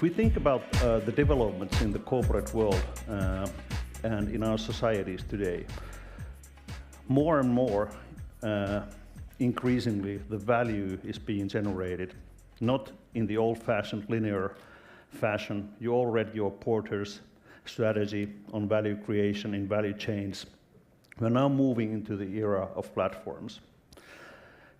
If we think about the developments in the corporate world and in our societies today, more and more increasingly the value is being generated, not in the old-fashioned linear fashion. You all read your Porter's strategy on value creation in value chains. We're now moving into the era of platforms.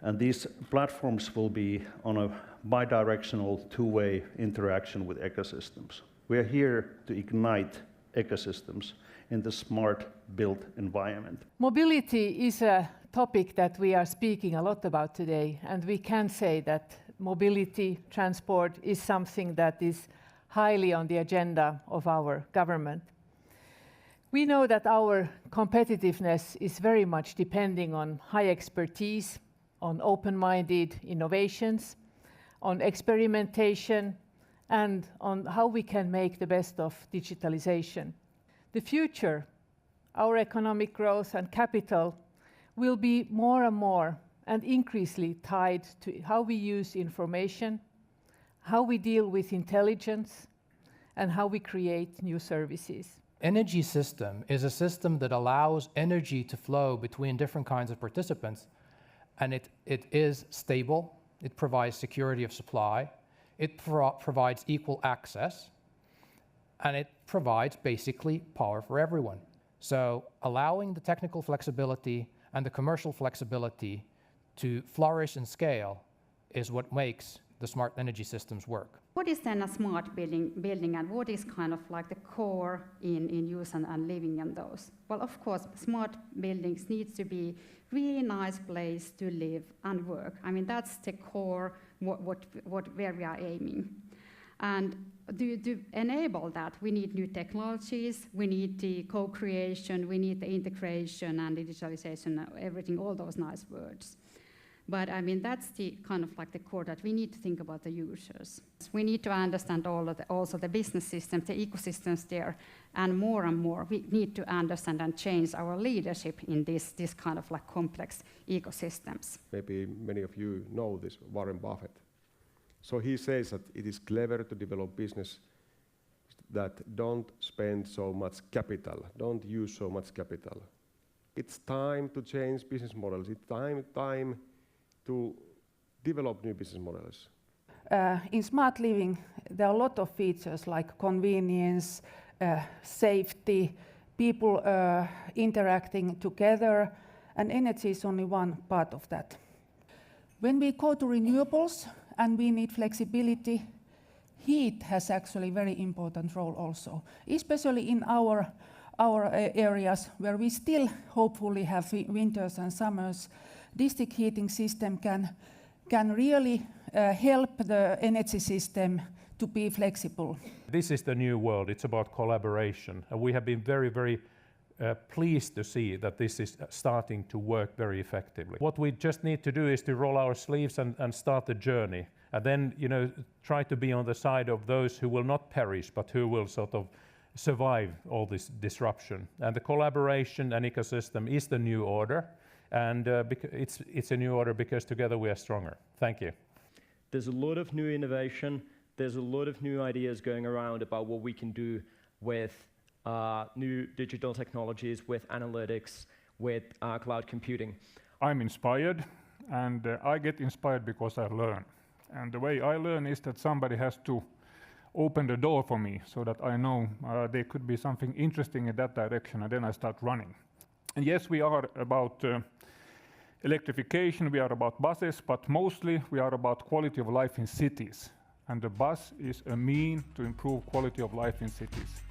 And these platforms will be on a bidirectional, two-way interaction with ecosystems. We are here to ignite ecosystems in the smart built environment. Mobility is a topic that we are speaking a lot about today, and we can say that mobility, transport is something that is highly on the agenda of our government. We know that our competitiveness is very much depending on high expertise, on open-minded innovations, on experimentation, and on how we can make the best of digitalization. The future, our economic growth and capital, will be more and more and increasingly tied to how we use information, how we deal with intelligence, and how we create new services. Energy system is a system that allows energy to flow between different kinds of participants, and it is stable, it provides security of supply, it provides equal access, and it provides basically power for everyone. So allowing the technical flexibility and the commercial flexibility to flourish and scale is what makes the smart energy systems work. What is then a smart building and what is kind of like the core in use and living in those? Well, of course, smart buildings need to be really nice place to live and work. I mean, that's the core where we are aiming. And to enable that, we need new technologies, we need the co-creation, we need the integration and digitalization, everything, all those nice words. But I mean, that's the kind of like the core that we need to think about the users. We need to understand also the business systems, the ecosystems there, and more we need to understand and change our leadership in this kind of like complex ecosystems. Maybe many of you know this, Warren Buffett. So he says that it is clever to develop business that don't spend so much capital, don't use so much capital. It's time to change business models. It's time to develop new business models. In smart living, there are a lot of features like convenience, safety, people interacting together, and energy is only one part of that. When we go to renewables and we need flexibility, heat has actually a very important role also, especially in our areas where we still hopefully have winters and summers. District heating system can really help the energy system to be flexible. This is the new world. It's about collaboration. And we have been very pleased to see that this is starting to work very effectively. What we just need to do is to roll our sleeves and start the journey. And then, try to be on the side of those who will not perish, but who will sort of survive all this disruption. And the collaboration and ecosystem is the new order. And it's a new order because together we are stronger. Thank you. There's a lot of new innovation. There's a lot of new ideas going around about what we can do with new digital technologies, with analytics, with cloud computing. I'm inspired, and I get inspired because I learn. And the way I learn is that somebody has to open the door for me so that I know there could be something interesting in that direction, and then I start running. And yes, we are about electrification, we are about buses, but mostly we are about quality of life in cities. And the bus is a mean to improve quality of life in cities.